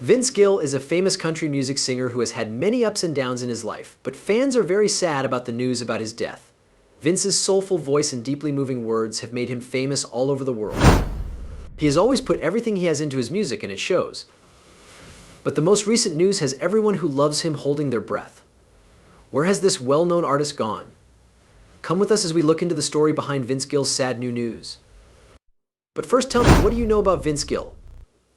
Vince Gill is a famous country music singer who has had many ups and downs in his life, but fans are very sad about the news about his death. Vince's soulful voice and deeply moving words have made him famous all over the world. He has always put everything he has into his music, and it shows. But the most recent news has everyone who loves him holding their breath. Where has this well-known artist gone? Come with us as we look into the story behind Vince Gill's sad new news. But first, tell me, what do you know about Vince Gill?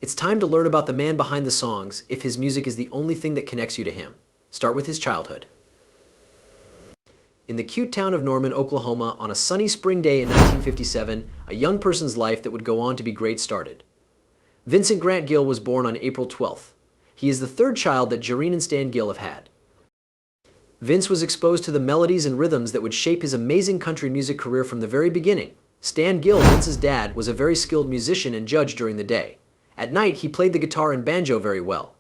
It's time to learn about the man behind the songs, if his music is the only thing that connects you to him. Start with his childhood. In the cute town of Norman, Oklahoma, on a sunny spring day in 1957, a young person's life that would go on to be great started. Vincent Grant Gill was born on April 12th. He is the third child that Jareen and Stan Gill have had. Vince was exposed to the melodies and rhythms that would shape his amazing country music career from the very beginning. Stan Gill, Vince's dad, was a very skilled musician and judge during the day. At night, he played the guitar and banjo very well.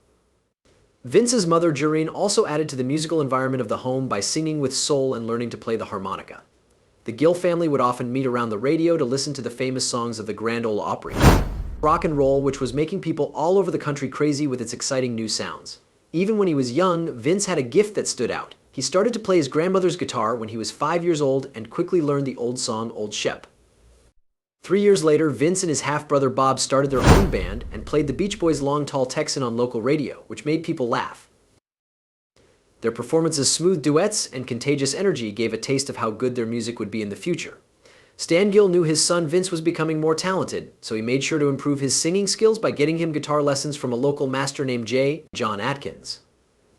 Vince's mother, Jareen, also added to the musical environment of the home by singing with soul and learning to play the harmonica. The Gill family would often meet around the radio to listen to the famous songs of the Grand Ole Opry, rock and roll, which was making people all over the country crazy with its exciting new sounds. Even when he was young, Vince had a gift that stood out. He started to play his grandmother's guitar when he was 5 years old and quickly learned the old song, Old Shep. 3 years later, Vince and his half-brother Bob started their own band and played the Beach Boys' Long Tall Texan on local radio, which made people laugh. Their performances' smooth duets and contagious energy gave a taste of how good their music would be in the future. Stan Gill knew his son Vince was becoming more talented, so he made sure to improve his singing skills by getting him guitar lessons from a local master named John Atkins.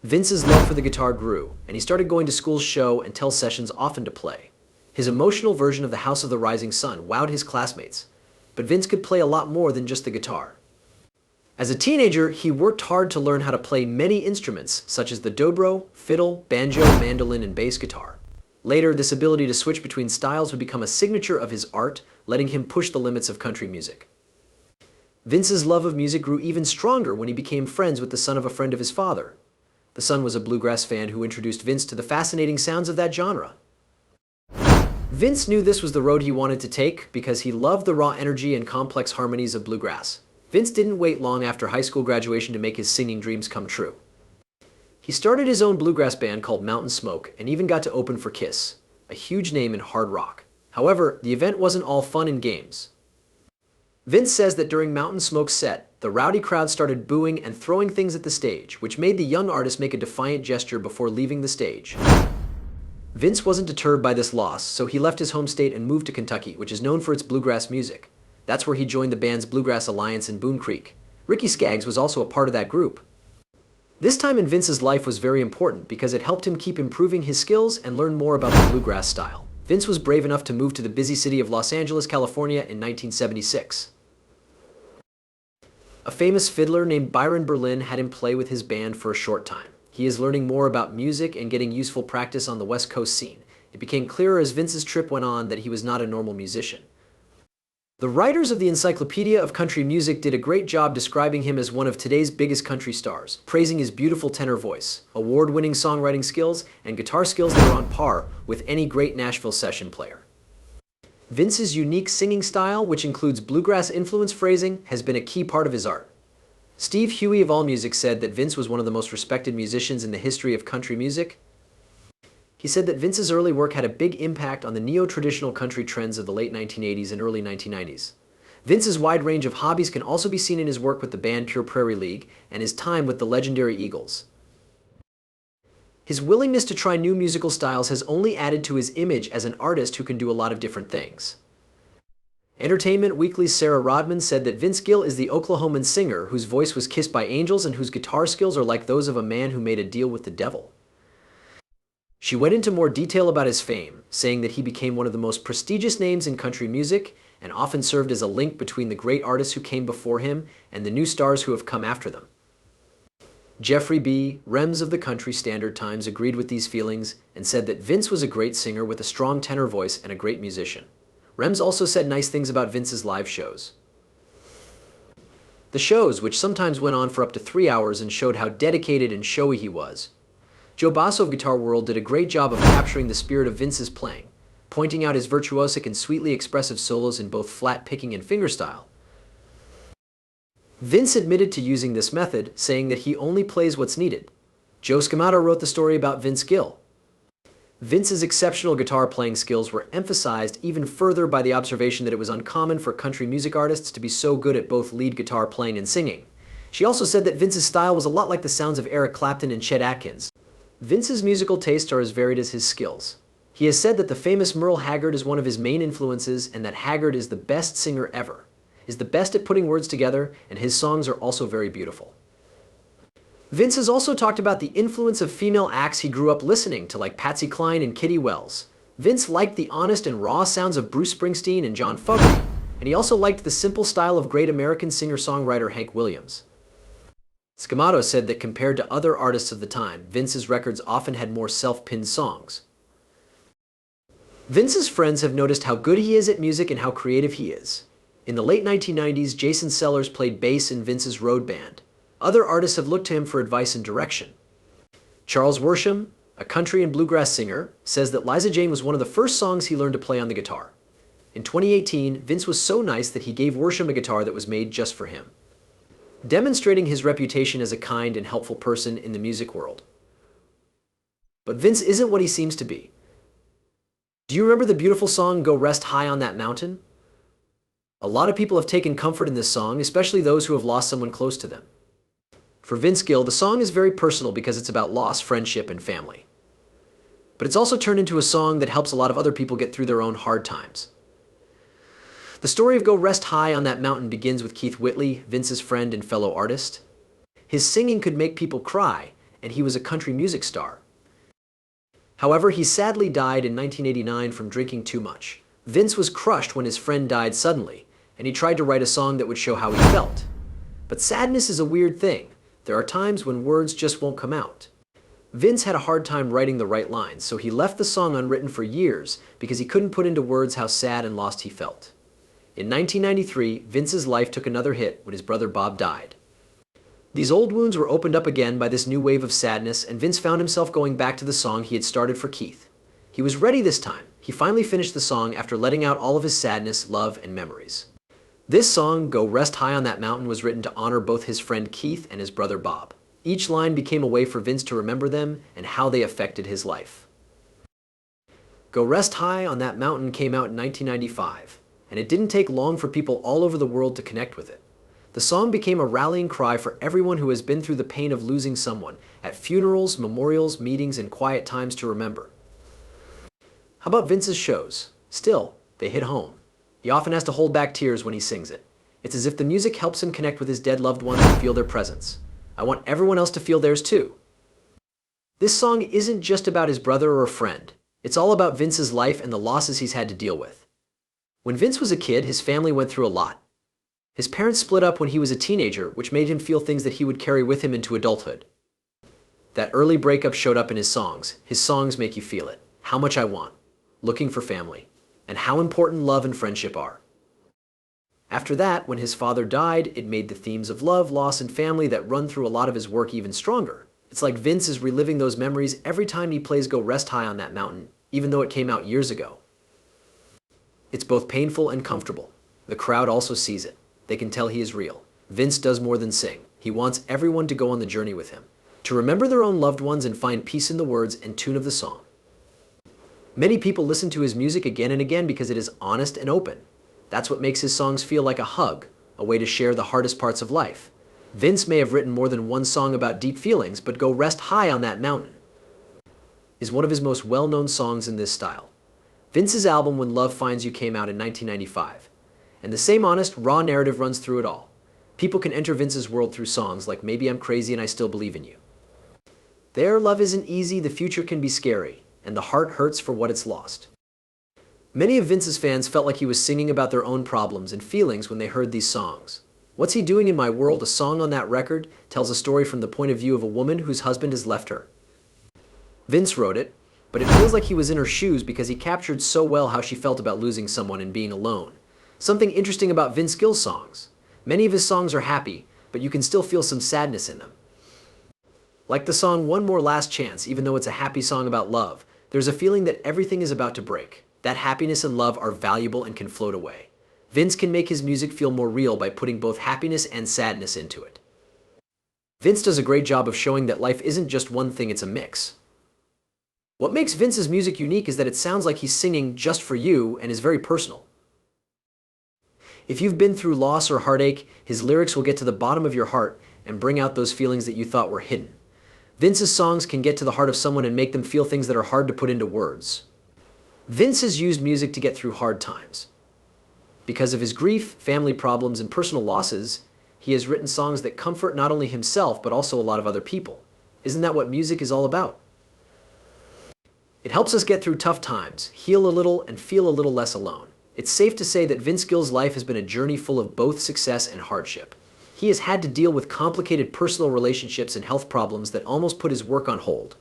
Vince's love for the guitar grew, and he started going to school's show and tell sessions often to play. His emotional version of The House of the Rising Sun wowed his classmates, but Vince could play a lot more than just the guitar. As a teenager, he worked hard to learn how to play many instruments, such as the dobro, fiddle, banjo, mandolin, and bass guitar. Later, this ability to switch between styles would become a signature of his art, letting him push the limits of country music. Vince's love of music grew even stronger when he became friends with the son of a friend of his father. The son was a bluegrass fan who introduced Vince to the fascinating sounds of that genre. Vince knew this was the road he wanted to take because he loved the raw energy and complex harmonies of bluegrass. Vince didn't wait long after high school graduation to make his singing dreams come true. He started his own bluegrass band called Mountain Smoke and even got to open for Kiss, a huge name in hard rock. However, the event wasn't all fun and games. Vince says that during Mountain Smoke's set, the rowdy crowd started booing and throwing things at the stage, which made the young artist make a defiant gesture before leaving the stage. Vince wasn't deterred by this loss, so he left his home state and moved to Kentucky, which is known for its bluegrass music. That's where he joined the band's Bluegrass Alliance in Boone Creek. Ricky Skaggs was also a part of that group. This time in Vince's life was very important because it helped him keep improving his skills and learn more about the bluegrass style. Vince was brave enough to move to the busy city of Los Angeles, California in 1976. A famous fiddler named Byron Berlin had him play with his band for a short time. He is learning more about music and getting useful practice on the West Coast scene. It became clearer as Vince's trip went on that he was not a normal musician. The writers of the Encyclopedia of Country Music did a great job describing him as one of today's biggest country stars, praising his beautiful tenor voice, award-winning songwriting skills, and guitar skills that are on par with any great Nashville session player. Vince's unique singing style, which includes bluegrass-influenced phrasing, has been a key part of his art. Steve Huey of AllMusic said that Vince was one of the most respected musicians in the history of country music. He said that Vince's early work had a big impact on the neo-traditional country trends of the late 1980s and early 1990s. Vince's wide range of hobbies can also be seen in his work with the band Pure Prairie League and his time with the legendary Eagles. His willingness to try new musical styles has only added to his image as an artist who can do a lot of different things. Entertainment Weekly's Sarah Rodman said that Vince Gill is the Oklahoman singer whose voice was kissed by angels and whose guitar skills are like those of a man who made a deal with the devil. She went into more detail about his fame, saying that he became one of the most prestigious names in country music and often served as a link between the great artists who came before him and the new stars who have come after them. Jeffrey B. Rems of the Country Standard Times agreed with these feelings and said that Vince was a great singer with a strong tenor voice and a great musician. Rems also said nice things about Vince's live shows. The shows, which sometimes went on for up to 3 hours and showed how dedicated and showy he was. Joe Basso of Guitar World did a great job of capturing the spirit of Vince's playing, pointing out his virtuosic and sweetly expressive solos in both flat picking and fingerstyle. Vince admitted to using this method, saying that he only plays what's needed. Joe Scamato wrote the story about Vince Gill. Vince's exceptional guitar playing skills were emphasized even further by the observation that it was uncommon for country music artists to be so good at both lead guitar playing and singing. She also said that Vince's style was a lot like the sounds of Eric Clapton and Chet Atkins. Vince's musical tastes are as varied as his skills. He has said that the famous Merle Haggard is one of his main influences and that Haggard is the best singer ever, is the best at putting words together, and his songs are also very beautiful. Vince has also talked about the influence of female acts he grew up listening to, like Patsy Cline and Kitty Wells. Vince liked the honest and raw sounds of Bruce Springsteen and John Fogerty, and he also liked the simple style of great American singer-songwriter Hank Williams. Scamato said that compared to other artists of the time, Vince's records often had more self-pinned songs. Vince's friends have noticed how good he is at music and how creative he is. In the late 1990s, Jason Sellers played bass in Vince's road band. Other artists have looked to him for advice and direction. Charles Worsham, a country and bluegrass singer, says that Liza Jane was one of the first songs he learned to play on the guitar. In 2018, Vince was so nice that he gave Worsham a guitar that was made just for him, demonstrating his reputation as a kind and helpful person in the music world. But Vince isn't what he seems to be. Do you remember the beautiful song, "Go Rest High on That Mountain"? A lot of people have taken comfort in this song, especially those who have lost someone close to them. For Vince Gill, the song is very personal because it's about loss, friendship, and family. But it's also turned into a song that helps a lot of other people get through their own hard times. The story of "Go Rest High on That Mountain" begins with Keith Whitley, Vince's friend and fellow artist. His singing could make people cry, and he was a country music star. However, he sadly died in 1989 from drinking too much. Vince was crushed when his friend died suddenly, and he tried to write a song that would show how he felt. But sadness is a weird thing. There are times when words just won't come out. Vince had a hard time writing the right lines, so he left the song unwritten for years because he couldn't put into words how sad and lost he felt. In 1993, Vince's life took another hit when his brother Bob died. These old wounds were opened up again by this new wave of sadness, and Vince found himself going back to the song he had started for Keith. He was ready this time. He finally finished the song after letting out all of his sadness, love, and memories. This song, "Go Rest High on That Mountain," was written to honor both his friend Keith and his brother Bob. Each line became a way for Vince to remember them and how they affected his life. "Go Rest High on That Mountain" came out in 1995, and it didn't take long for people all over the world to connect with it. The song became a rallying cry for everyone who has been through the pain of losing someone, at funerals, memorials, meetings, and quiet times to remember. How about Vince's shows? Still, they hit home. He often has to hold back tears when he sings it. It's as if the music helps him connect with his dead loved ones and feel their presence. I want everyone else to feel theirs too. This song isn't just about his brother or a friend. It's all about Vince's life and the losses he's had to deal with. When Vince was a kid, his family went through a lot. His parents split up when he was a teenager, which made him feel things that he would carry with him into adulthood. That early breakup showed up in his songs. His songs make you feel it. "How Much I Want," "Looking for Family," and how important love and friendship are. After that, when his father died, it made the themes of love, loss, and family that run through a lot of his work even stronger. It's like Vince is reliving those memories every time he plays "Go Rest High on That Mountain," even though it came out years ago. It's both painful and comfortable. The crowd also sees it. They can tell he is real. Vince does more than sing. He wants everyone to go on the journey with him, to remember their own loved ones and find peace in the words and tune of the song. Many people listen to his music again and again because it is honest and open. That's what makes his songs feel like a hug, a way to share the hardest parts of life. Vince may have written more than one song about deep feelings, but "Go Rest High on That Mountain" is one of his most well-known songs in this style. Vince's album "When Love Finds You" came out in 1995, and the same honest, raw narrative runs through it all. People can enter Vince's world through songs like "Maybe I'm Crazy and I Still Believe in You." There, love isn't easy, the future can be scary, and the heart hurts for what it's lost. Many of Vince's fans felt like he was singing about their own problems and feelings when they heard these songs. "What's He Doing in My World," a song on that record, tells a story from the point of view of a woman whose husband has left her. Vince wrote it, but it feels like he was in her shoes because he captured so well how she felt about losing someone and being alone. Something interesting about Vince Gill's songs. Many of his songs are happy, but you can still feel some sadness in them. Like the song "One More Last Chance," even though it's a happy song about love, there's a feeling that everything is about to break. That happiness and love are valuable and can float away. Vince can make his music feel more real by putting both happiness and sadness into it. Vince does a great job of showing that life isn't just one thing, it's a mix. What makes Vince's music unique is that it sounds like he's singing just for you and is very personal. If you've been through loss or heartache, his lyrics will get to the bottom of your heart and bring out those feelings that you thought were hidden. Vince's songs can get to the heart of someone and make them feel things that are hard to put into words. Vince has used music to get through hard times. Because of his grief, family problems, and personal losses, he has written songs that comfort not only himself but also a lot of other people. Isn't that what music is all about? It helps us get through tough times, heal a little, and feel a little less alone. It's safe to say that Vince Gill's life has been a journey full of both success and hardship. He has had to deal with complicated personal relationships and health problems that almost put his work on hold.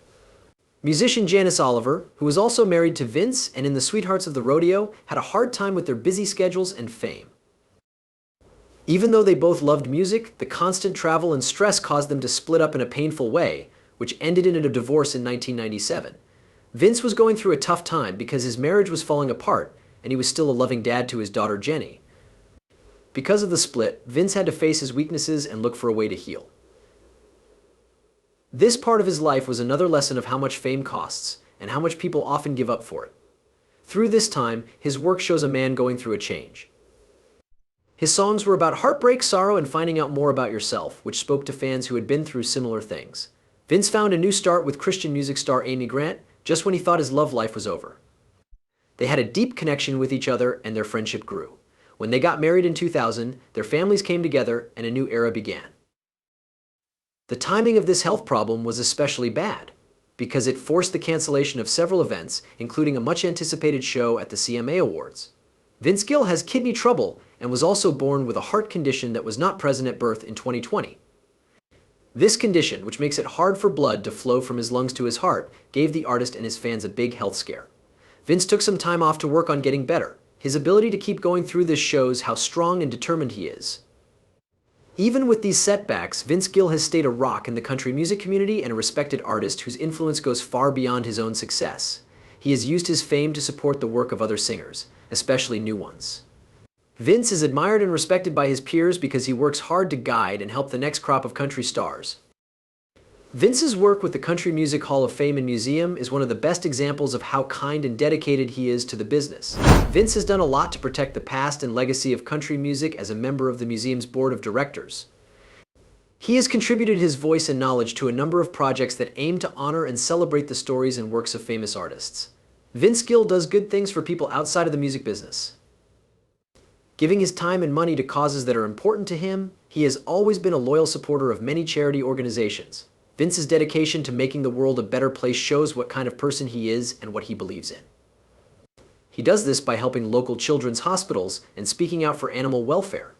Musician Janice Oliver, who was also married to Vince and in the Sweethearts of the Rodeo, had a hard time with their busy schedules and fame. Even though they both loved music, the constant travel and stress caused them to split up in a painful way, which ended in a divorce in 1997. Vince was going through a tough time because his marriage was falling apart, and he was still a loving dad to his daughter Jenny. Because of the split, Vince had to face his weaknesses and look for a way to heal. This part of his life was another lesson of how much fame costs, and how much people often give up for it. Through this time, his work shows a man going through a change. His songs were about heartbreak, sorrow, and finding out more about yourself, which spoke to fans who had been through similar things. Vince found a new start with Christian music star Amy Grant, just when he thought his love life was over. They had a deep connection with each other and their friendship grew. When they got married in 2000, their families came together and a new era began. The timing of this health problem was especially bad because it forced the cancellation of several events, including a much-anticipated show at the CMA Awards. Vince Gill has kidney trouble and was also born with a heart condition that was not present at birth in 2020. This condition, which makes it hard for blood to flow from his lungs to his heart, gave the artist and his fans a big health scare. Vince took some time off to work on getting better. His ability to keep going through this shows how strong and determined he is. Even with these setbacks, Vince Gill has stayed a rock in the country music community and a respected artist whose influence goes far beyond his own success. He has used his fame to support the work of other singers, especially new ones. Vince is admired and respected by his peers because he works hard to guide and help the next crop of country stars. Vince's work with the Country Music Hall of Fame and Museum is one of the best examples of how kind and dedicated he is to the business. Vince has done a lot to protect the past and legacy of country music as a member of the museum's board of directors. He has contributed his voice and knowledge to a number of projects that aim to honor and celebrate the stories and works of famous artists. Vince Gill does good things for people outside of the music business. Giving his time and money to causes that are important to him, he has always been a loyal supporter of many charity organizations. Vince's dedication to making the world a better place shows what kind of person he is and what he believes in. He does this by helping local children's hospitals and speaking out for animal welfare.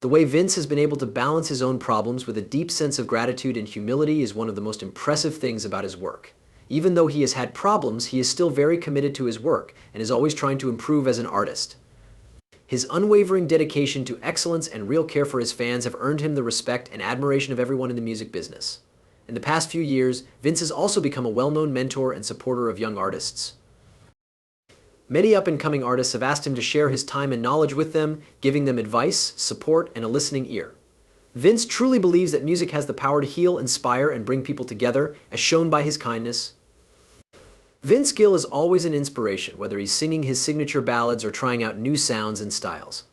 The way Vince has been able to balance his own problems with a deep sense of gratitude and humility is one of the most impressive things about his work. Even though he has had problems, he is still very committed to his work and is always trying to improve as an artist. His unwavering dedication to excellence and real care for his fans have earned him the respect and admiration of everyone in the music business. In the past few years, Vince has also become a well-known mentor and supporter of young artists. Many up-and-coming artists have asked him to share his time and knowledge with them, giving them advice, support, and a listening ear. Vince truly believes that music has the power to heal, inspire, and bring people together, as shown by his kindness. Vince Gill is always an inspiration, whether he's singing his signature ballads or trying out new sounds and styles.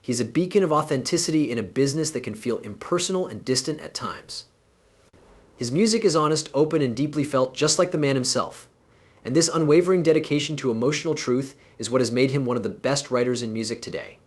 He's a beacon of authenticity in a business that can feel impersonal and distant at times. His music is honest, open, and deeply felt, just like the man himself. And this unwavering dedication to emotional truth is what has made him one of the best writers in music today.